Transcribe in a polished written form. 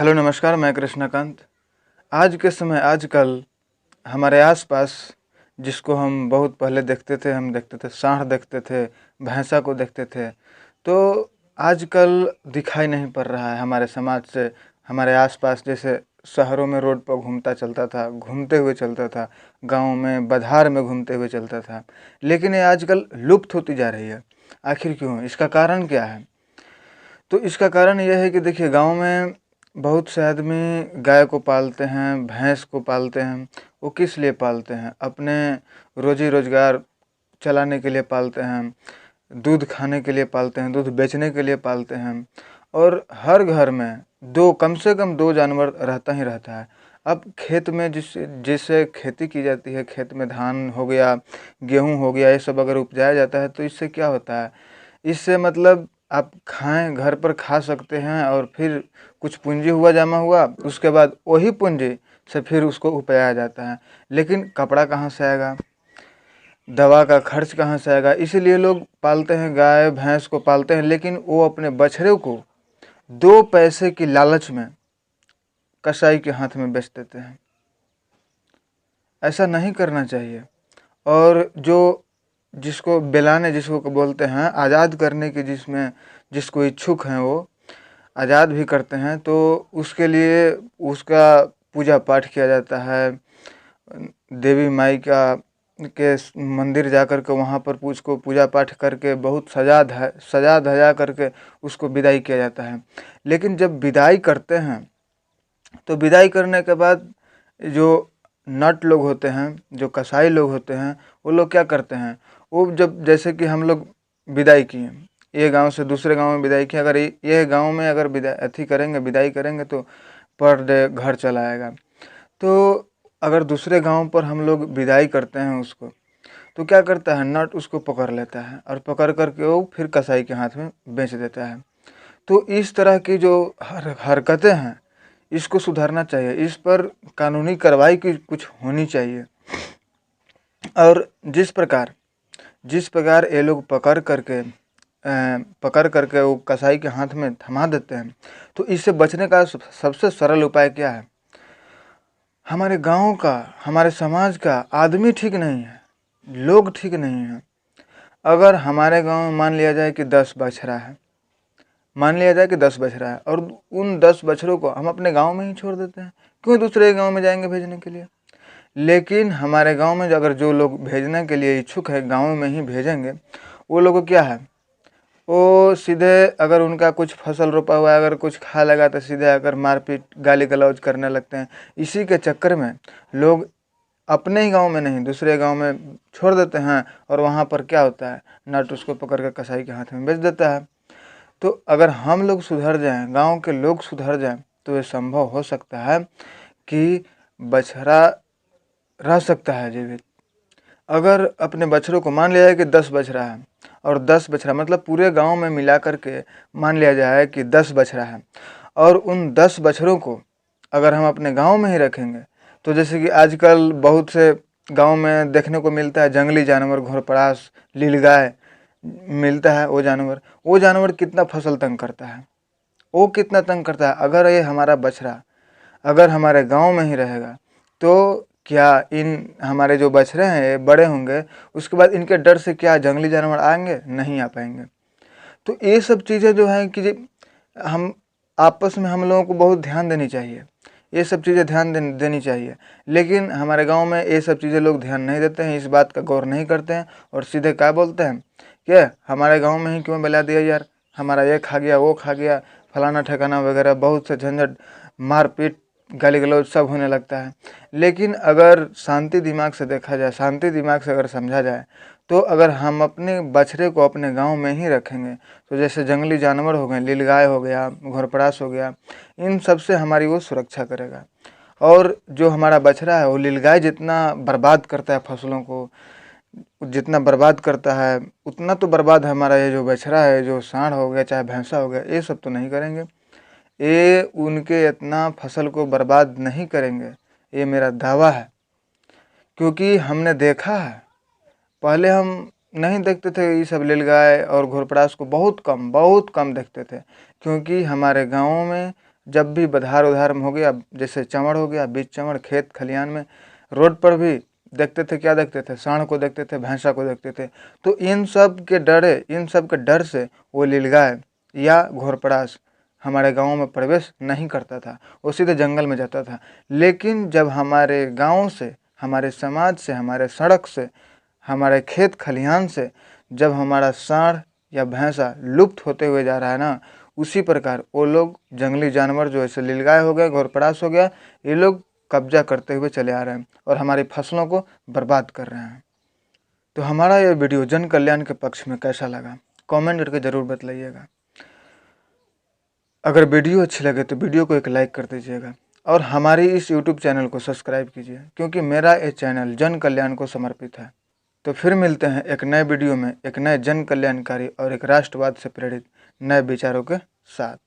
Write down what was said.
Hello नमस्कार, मैं कृष्णकांत। आज के समय आजकल हमारे आसपास जिसको हम बहुत पहले देखते थे, सांड देखते थे, भैंसा को देखते थे, तो आजकल दिखाई नहीं पड़ रहा है हमारे समाज से। हमारे आसपास जैसे शहरों में रोड पर घूमता चलता था, घूमते हुए चलता था, गाँव में बधार में घूमते हुए चलता था, लेकिन ये आजकल लुप्त होती जा रही है। आखिर क्यों? इसका कारण क्या है? तो इसका कारण यह है कि देखिए, गाँव में बहुत से आदमी गाय को पालते हैं, भैंस को पालते हैं। वो किस लिए पालते हैं? अपने रोजी रोजगार चलाने के लिए पालते हैं, दूध खाने के लिए पालते हैं, दूध बेचने के लिए पालते हैं। और हर घर में दो, कम से कम दो जानवर रहता ही रहता है। अब खेत में जिससे खेती की जाती है, खेत में धान हो गया, गेहूँ हो गया, ये सब अगर उपजाया जाता है तो इससे क्या होता है? इससे मतलब आप खाएं, घर पर खा सकते हैं, और फिर कुछ पूंजी हुआ, जमा हुआ, उसके बाद वही पूंजी से फिर उसको उपजाया जाता है। लेकिन कपड़ा कहाँ से आएगा? दवा का खर्च कहाँ से आएगा? इसीलिए लोग पालते हैं, गाय भैंस को पालते हैं, लेकिन वो अपने बछड़े को 2 पैसे की लालच में कसाई के हाथ में बेच देते हैं। ऐसा नहीं करना चाहिए। और जो जिसको बेलाने जिसको बोलते हैं, आज़ाद करने की जिसको इच्छुक हैं, वो आज़ाद भी करते हैं, तो उसके लिए उसका पूजा पाठ किया जाता है। देवी माई का के मंदिर जा कर के वहाँ पर उसको पूजा पाठ करके बहुत सजा धजा करके उसको विदाई किया जाता है। लेकिन जब विदाई करते हैं तो विदाई करने के बाद जो नट लोग होते हैं, जो कसाई लोग होते हैं, वो लोग क्या करते हैं? वो जब, जैसे कि हम लोग विदाई किए, ये गांव से दूसरे गांव में विदाई किया, अगर ये गांव में अगर विदाई करेंगे तो पर डे घर चला आएगा। तो अगर दूसरे गांव पर हम लोग विदाई करते हैं उसको, तो क्या करता है? नट उसको पकड़ लेता है, और पकड़ करके वो फिर कसाई के हाथ में बेच देता है। तो इस तरह की जो हरकतें हैं, इसको सुधारना चाहिए। इस पर कानूनी कार्रवाई की कुछ होनी चाहिए। और जिस प्रकार ये लोग पकड़ करके वो कसाई के हाथ में थमा देते हैं, तो इससे बचने का सबसे सरल उपाय क्या है? हमारे गांव का, हमारे समाज का आदमी ठीक नहीं है, लोग ठीक नहीं हैं। अगर हमारे गांव में मान लिया जाए कि 10 बछड़ा है, और उन 10 बछड़ों को हम अपने गांव में ही छोड़ देते हैं, क्यों दूसरे गांव में जाएंगे भेजने के लिए? लेकिन हमारे गांव में अगर जो लोग भेजने के लिए इच्छुक है, गांव में ही भेजेंगे। वो लोगों को क्या है, वो सीधे, अगर उनका कुछ फसल रोपा हुआ है, अगर कुछ खा लगा तो सीधे अगर मारपीट गाली गलौज करने लगते हैं। इसी के चक्कर में लोग अपने ही गांव में नहीं, दूसरे गांव में छोड़ देते हैं, और वहाँ पर क्या होता है? नट उसको पकड़ कर कसाई के हाथ में बेच देता है। तो अगर हम लोग सुधर जाएं, गांव के लोग सुधर जाएं, तो ये संभव हो सकता है कि बछड़ा रह सकता है जीवित। अगर अपने बछड़ों को, मान लिया जाए कि 10 बछड़ा है, और 10 बछड़ा मतलब पूरे गांव में मिला करके मान लिया जाए कि 10 बछड़ा है, और उन 10 बछड़ों को अगर हम अपने गांव में ही रखेंगे, तो जैसे कि आजकल बहुत से गांव में देखने को मिलता है, जंगली जानवर, घोरपड़ास, नीलगाय मिलता है। वो जानवर कितना फसल तंग करता है, वो कितना तंग करता है। अगर ये हमारा बछड़ा अगर हमारे गांव में ही रहेगा, तो क्या इन हमारे जो बछड़े हैं ये बड़े होंगे, उसके बाद इनके डर से क्या जंगली जानवर आएंगे? नहीं आ पाएंगे। तो ये सब चीज़ें जो हैं कि हम आपस में, हम लोगों को बहुत ध्यान देनी चाहिए, ये सब चीज़ें देनी चाहिए। लेकिन हमारे गांव में ये सब चीज़ें लोग ध्यान नहीं देते हैं, इस बात का गौर नहीं करते हैं, और सीधे क्या बोलते हैं कि हमारे गांव में ही क्यों मिला दिया यार, हमारा ये खा गया, वो खा गया, फलाना ठिकाना वगैरह, बहुत से झंझट, मारपीट, गाली गलौज सब होने लगता है। लेकिन अगर शांति दिमाग से देखा जाए, शांति दिमाग से अगर समझा जाए, तो अगर हम अपने बछड़े को अपने गांव में ही रखेंगे, तो जैसे जंगली जानवर हो गए, नीलगाय हो गया, घोरपड़ास हो गया, इन सब से हमारी वो सुरक्षा करेगा। और जो हमारा बछड़ा है, वो नीलगाय जितना बर्बाद करता है फसलों को, जितना बर्बाद करता है, उतना तो बर्बाद हमारा ये जो बछड़ा है, जो सांड हो गया चाहे भैंसा हो गया, ये सब तो नहीं करेंगे। ये उनके इतना फसल को बर्बाद नहीं करेंगे, ये मेरा दावा है। क्योंकि हमने देखा है, पहले हम नहीं देखते थे ये सब नीलगाय और घोरपड़ास को, बहुत कम देखते थे, क्योंकि हमारे गाँव में जब भी बधार उधार में हो गया, जैसे चमड़ हो गया, बीच चमड़, खेत खलिहान में, रोड पर भी देखते थे, क्या देखते थे, सांड को देखते थे, भैंसा को देखते थे। तो इन सब के डर से वो नीलगाय या घोरपड़ास हमारे गाँव में प्रवेश नहीं करता था, वो सीधे जंगल में जाता था। लेकिन जब हमारे गाँव से, हमारे समाज से, हमारे सड़क से, हमारे खेत खलिहान से जब हमारा सांड या भैंसा लुप्त होते हुए जा रहा है ना, उसी प्रकार वो लोग जंगली जानवर जो ऐसे नीलगाय हो गया, घोरपड़ास हो गया, ये लोग कब्जा करते हुए चले आ रहे हैं और हमारी फसलों को बर्बाद कर रहे हैं। तो हमारा ये वीडियो जन कल्याण के पक्ष में कैसा लगा, कमेंट करके ज़रूर बतलाइएगा। अगर वीडियो अच्छी लगे तो वीडियो को एक लाइक कर दीजिएगा और हमारी इस यूट्यूब चैनल को सब्सक्राइब कीजिए, क्योंकि मेरा ये चैनल जन कल्याण को समर्पित है। तो फिर मिलते हैं एक नए वीडियो में, एक नए जन कल्याणकारी और एक राष्ट्रवाद से प्रेरित नए विचारों के साथ।